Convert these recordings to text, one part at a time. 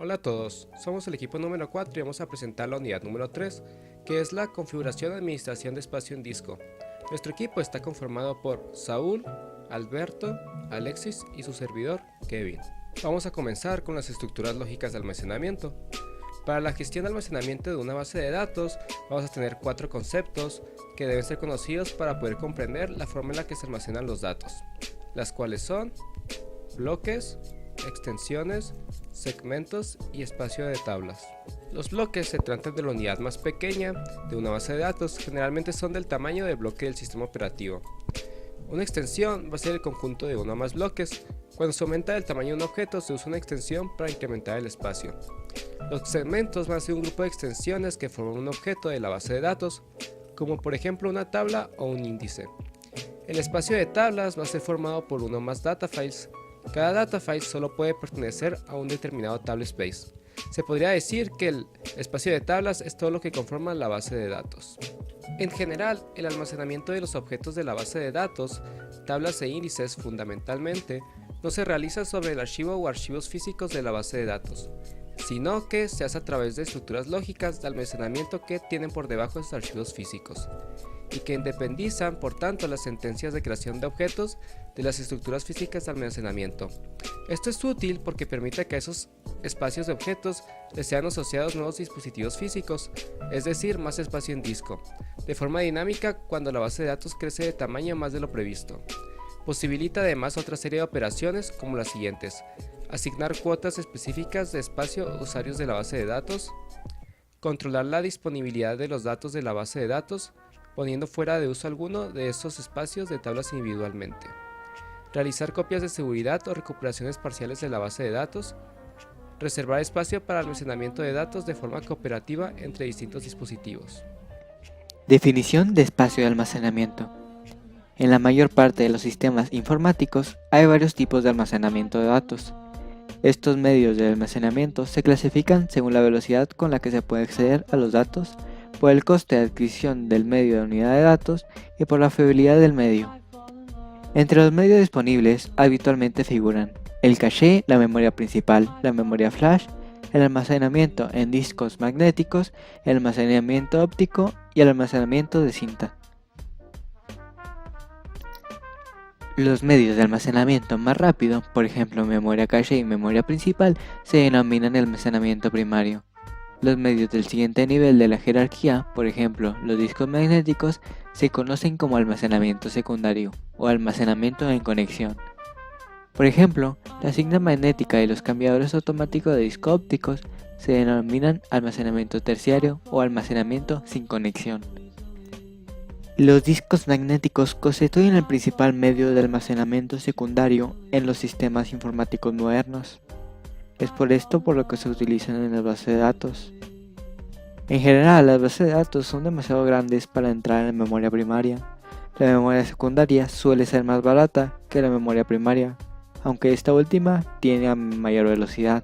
Hola a todos, somos el equipo número 4 y vamos a presentar la unidad número 3, que es la configuración y administración de espacio en disco. Nuestro equipo está conformado por Saúl, Alberto, Alexis y su servidor, Kevin. Vamos a comenzar con las estructuras lógicas de almacenamiento. Para la gestión de almacenamiento de una base de datos, vamos a tener 4 conceptos que deben ser conocidos para poder comprender la forma en la que se almacenan los datos, las cuales son bloques, extensiones, segmentos y espacio de tablas. Los bloques se tratan de la unidad más pequeña de una base de datos, generalmente son del tamaño del bloque del sistema operativo. Una extensión va a ser el conjunto de uno o más bloques. Cuando se aumenta el tamaño de un objeto se usa una extensión para incrementar el espacio. Los segmentos van a ser un grupo de extensiones que forman un objeto de la base de datos, como por ejemplo una tabla o un índice. El espacio de tablas va a ser formado por uno o más data files. Cada data file solo puede pertenecer a un determinado table space. Se podría decir que el espacio de tablas es todo lo que conforma la base de datos. En general, el almacenamiento de los objetos de la base de datos, tablas e índices fundamentalmente, no se realiza sobre el archivo o archivos físicos de la base de datos, sino que se hace a través de estructuras lógicas de almacenamiento que tienen por debajo estos archivos físicos, y que independizan por tanto las sentencias de creación de objetos de las estructuras físicas de almacenamiento. Esto es útil porque permite que a esos espacios de objetos les sean asociados nuevos dispositivos físicos, es decir, más espacio en disco, de forma dinámica cuando la base de datos crece de tamaño más de lo previsto. Posibilita además otra serie de operaciones como las siguientes: asignar cuotas específicas de espacio a usuarios de la base de datos, controlar la disponibilidad de los datos de la base de datos, poniendo fuera de uso alguno de estos espacios de tablas individualmente, realizar copias de seguridad o recuperaciones parciales de la base de datos, reservar espacio para almacenamiento de datos de forma cooperativa entre distintos dispositivos. Definición de espacio de almacenamiento. En la mayor parte de los sistemas informáticos hay varios tipos de almacenamiento de datos. Estos medios de almacenamiento se clasifican según la velocidad con la que se puede acceder a los datos, por el coste de adquisición del medio de unidad de datos y por la fiabilidad del medio. Entre los medios disponibles habitualmente figuran el caché, la memoria principal, la memoria flash, el almacenamiento en discos magnéticos, el almacenamiento óptico y el almacenamiento de cinta. Los medios de almacenamiento más rápido, por ejemplo memoria caché y memoria principal, se denominan almacenamiento primario. Los medios del siguiente nivel de la jerarquía, por ejemplo los discos magnéticos, se conocen como almacenamiento secundario o almacenamiento en conexión. Por ejemplo, la cinta magnética y los cambiadores automáticos de discos ópticos se denominan almacenamiento terciario o almacenamiento sin conexión. Los discos magnéticos constituyen el principal medio de almacenamiento secundario en los sistemas informáticos modernos. Es por esto por lo que se utilizan en las bases de datos. En general, las bases de datos son demasiado grandes para entrar en la memoria primaria. La memoria secundaria suele ser más barata que la memoria primaria, aunque esta última tiene mayor velocidad.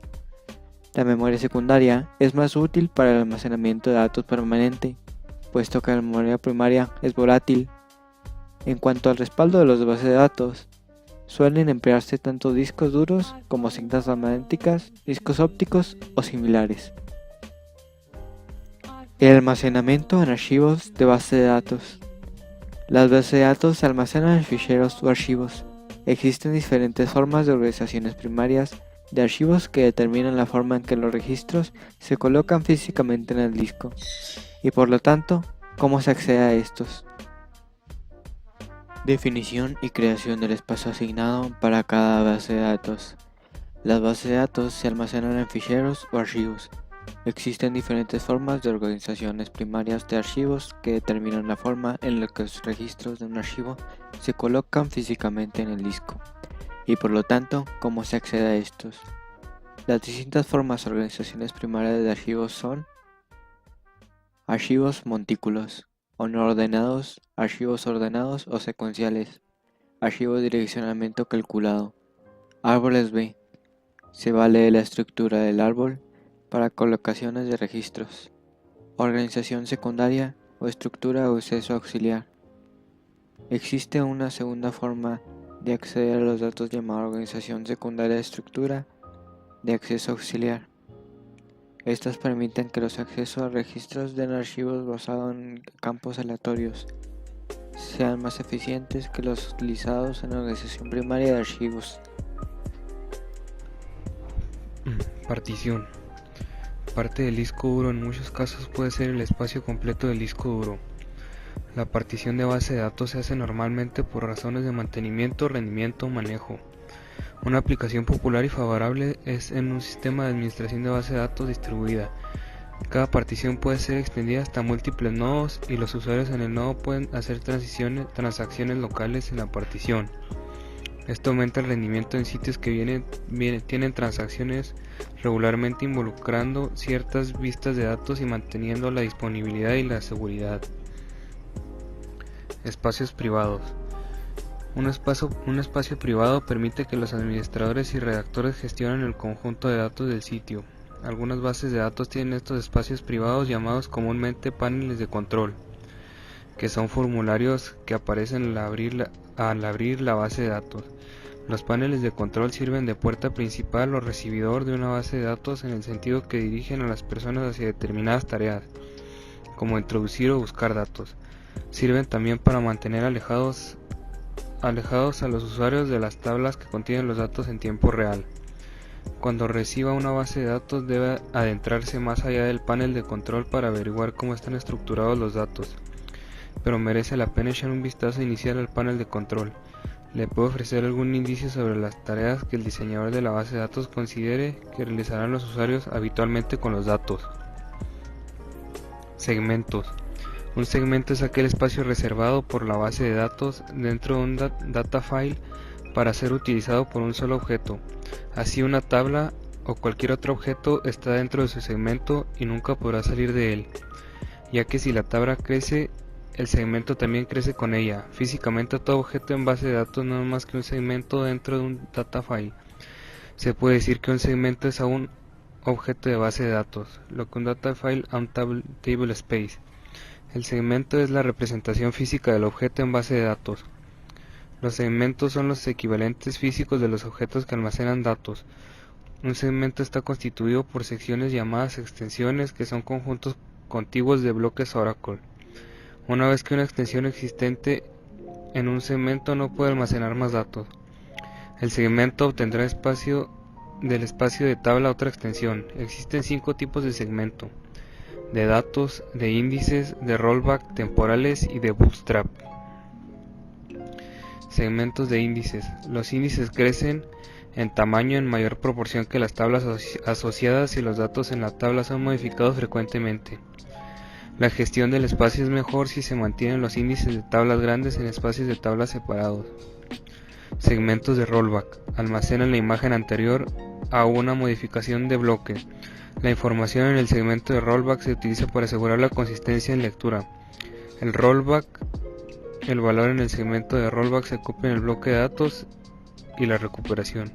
La memoria secundaria es más útil para el almacenamiento de datos permanente, puesto que la memoria primaria es volátil. En cuanto al respaldo de las bases de datos, suelen emplearse tanto discos duros como cintas magnéticas, discos ópticos o similares. El almacenamiento en archivos de base de datos. Las bases de datos se almacenan en ficheros o archivos. Existen diferentes formas de organizaciones primarias de archivos que determinan la forma en que los registros se colocan físicamente en el disco y por lo tanto, cómo se accede a estos. Definición y creación del espacio asignado para cada base de datos. Las bases de datos se almacenan en ficheros o archivos. Existen diferentes formas de organizaciones primarias de archivos que determinan la forma en la que los registros de un archivo se colocan físicamente en el disco y por lo tanto, cómo se accede a estos. Las distintas formas de organizaciones primarias de archivos son archivos montículos, o no ordenados, archivos ordenados o secuenciales, archivos de direccionamiento calculado, árboles B, se vale de la estructura del árbol para colocaciones de registros, organización secundaria o estructura o acceso auxiliar. Existe una segunda forma de acceder a los datos llamada organización secundaria de estructura de acceso auxiliar. Estas permiten que los accesos a registros de archivos basados en campos aleatorios sean más eficientes que los utilizados en la organización primaria de archivos. Partición. Parte del disco duro en muchos casos puede ser el espacio completo del disco duro. La partición de base de datos se hace normalmente por razones de mantenimiento, rendimiento o manejo. Una aplicación popular y favorable es en un sistema de administración de base de datos distribuida. Cada partición puede ser extendida hasta múltiples nodos y los usuarios en el nodo pueden hacer transacciones locales en la partición. Esto aumenta el rendimiento en sitios que tienen transacciones regularmente, involucrando ciertas vistas de datos y manteniendo la disponibilidad y la seguridad. Espacios privados. Un espacio privado permite que los administradores y redactores gestionen el conjunto de datos del sitio. Algunas bases de datos tienen estos espacios privados llamados comúnmente paneles de control, que son formularios que aparecen al abrir la base de datos. Los paneles de control sirven de puerta principal o recibidor de una base de datos en el sentido que dirigen a las personas hacia determinadas tareas, como introducir o buscar datos. Sirven también para mantener alejados a los usuarios de las tablas que contienen los datos en tiempo real. Cuando reciba una base de datos debe adentrarse más allá del panel de control para averiguar cómo están estructurados los datos, pero merece la pena echar un vistazo inicial al panel de control. Le puede ofrecer algún indicio sobre las tareas que el diseñador de la base de datos considere que realizarán los usuarios habitualmente con los datos. Segmentos. Un segmento es aquel espacio reservado por la base de datos dentro de un data file para ser utilizado por un solo objeto. Así, una tabla o cualquier otro objeto está dentro de su segmento y nunca podrá salir de él, ya que si la tabla crece, el segmento también crece con ella. Físicamente, todo objeto en base de datos no es más que un segmento dentro de un data file. Se puede decir que un segmento es un objeto de base de datos, lo que un data file a un table space. El segmento es la representación física del objeto en base de datos. Los segmentos son los equivalentes físicos de los objetos que almacenan datos. Un segmento está constituido por secciones llamadas extensiones, que son conjuntos contiguos de bloques Oracle. Una vez que una extensión existente en un segmento no puede almacenar más datos, el segmento obtendrá del espacio de tabla otra extensión. Existen 5 tipos de segmento: de datos, de índices, de rollback, temporales y de bootstrap. Segmentos de índices. Los índices crecen en tamaño en mayor proporción que las tablas asociadas y los datos en la tabla son modificados frecuentemente. La gestión del espacio es mejor si se mantienen los índices de tablas grandes en espacios de tablas separados. Segmentos de rollback. Almacenan la imagen anterior a una modificación de bloque. La información en el segmento de rollback se utiliza para asegurar la consistencia en lectura. El valor en el segmento de rollback se copia en el bloque de datos y la recuperación.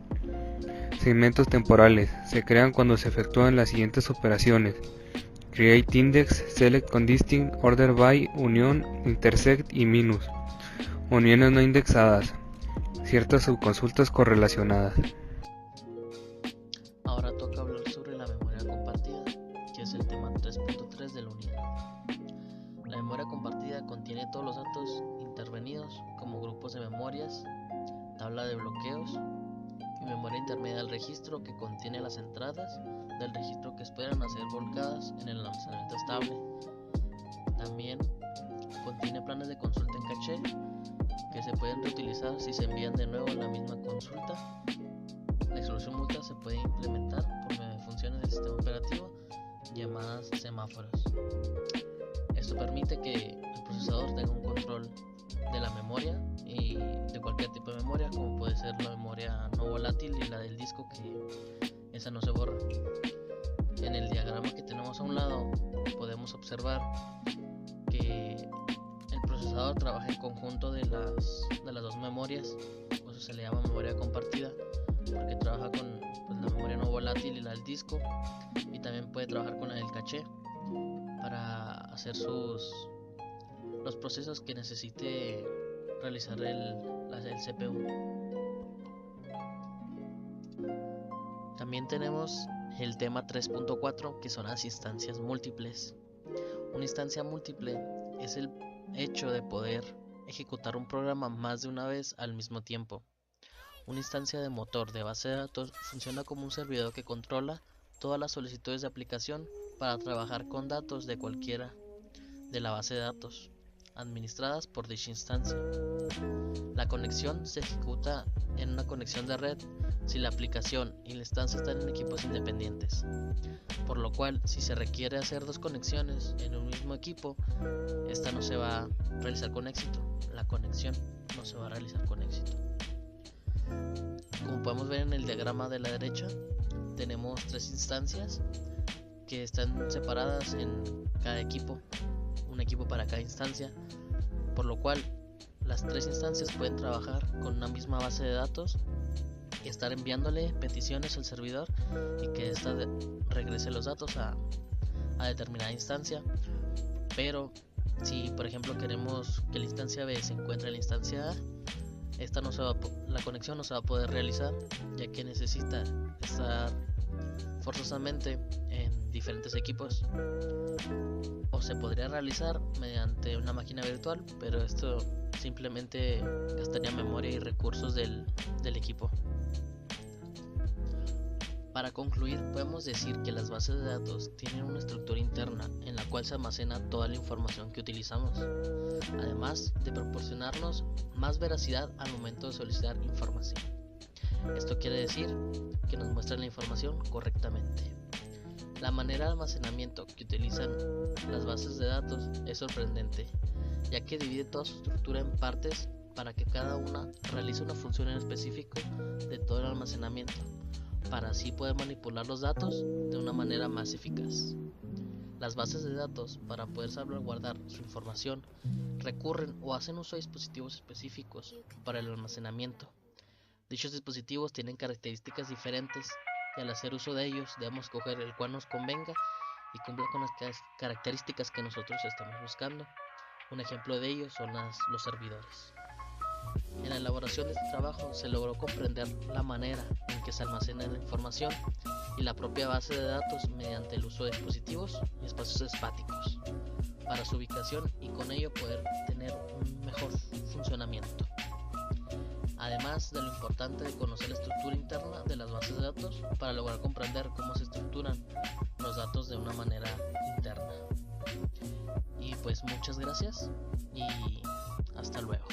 Segmentos temporales. Se crean cuando se efectúan las siguientes operaciones: create index, select con distinct, order by, unión, intersect y minus. Uniones no indexadas. Ciertas subconsultas correlacionadas. Ahora toca hablar sobre la memoria compartida, que es el tema 3.3 de la unidad. La memoria compartida contiene todos los datos intervenidos como grupos de memorias, tabla de bloqueos y memoria intermedia del registro, que contiene las entradas del registro que esperan a ser volcadas en el almacenamiento estable. También contiene planes de consulta en caché que se pueden reutilizar si se envían de nuevo la misma consulta. La exclusión múltiple se puede implementar por medio de funciones del sistema operativo llamadas semáforos. Esto permite que el procesador tenga un control de la memoria y de cualquier tipo de memoria, como puede ser la memoria no volátil y la del disco, que esa no se borra. En el diagrama que tenemos a un lado podemos observar que el procesador trabaja en conjunto de las dos memorias, por eso se le llama memoria compartida, porque trabaja con la memoria no volátil y la del disco, y también puede trabajar con la del caché para hacer los procesos que necesite realizar el CPU. También tenemos el tema 3.4, que son las instancias múltiples. Una instancia múltiple es el hecho de poder ejecutar un programa más de una vez al mismo tiempo. Una instancia de motor de base de datos funciona como un servidor que controla todas las solicitudes de aplicación para trabajar con datos de cualquiera de la base de datos administradas por dicha instancia. La conexión se ejecuta en una conexión de red si la aplicación y la instancia están en equipos independientes, por lo cual si se requiere hacer dos conexiones en un mismo equipo, esta no se va a realizar con éxito. La conexión no se va a realizar con éxito. Como podemos ver en el diagrama de la derecha, tenemos tres instancias que están separadas en cada equipo, un equipo para cada instancia, por lo cual las tres instancias pueden trabajar con una misma base de datos y estar enviándole peticiones al servidor y que ésta regrese los datos a determinada instancia. Pero si por ejemplo queremos que la instancia B se encuentre en la instancia A, la conexión no se va a poder realizar, ya que necesita estar forzosamente en diferentes equipos, o se podría realizar mediante una máquina virtual, pero esto simplemente gastaría memoria y recursos del equipo. Para concluir, podemos decir que las bases de datos tienen una estructura interna en la cual se almacena toda la información que utilizamos, además de proporcionarnos más veracidad al momento de solicitar información. Esto quiere decir que nos muestran la información correctamente. La manera de almacenamiento que utilizan las bases de datos es sorprendente, ya que divide toda su estructura en partes para que cada una realice una función en específico de todo el almacenamiento, para así poder manipular los datos de una manera más eficaz. Las bases de datos, para poder salvaguardar su información, recurren o hacen uso de dispositivos específicos para el almacenamiento. Dichos dispositivos tienen características diferentes y al hacer uso de ellos debemos escoger el cual nos convenga y cumpla con las características que nosotros estamos buscando. Un ejemplo de ello son los servidores. En la elaboración de este trabajo se logró comprender la manera en que se almacena la información y la propia base de datos mediante el uso de dispositivos y espacios estáticos para su ubicación y con ello poder tener un mejor funcionamiento. Además de lo importante de conocer la estructura interna de las bases de datos para lograr comprender cómo se estructuran los datos de una manera interna. Y pues muchas gracias y hasta luego.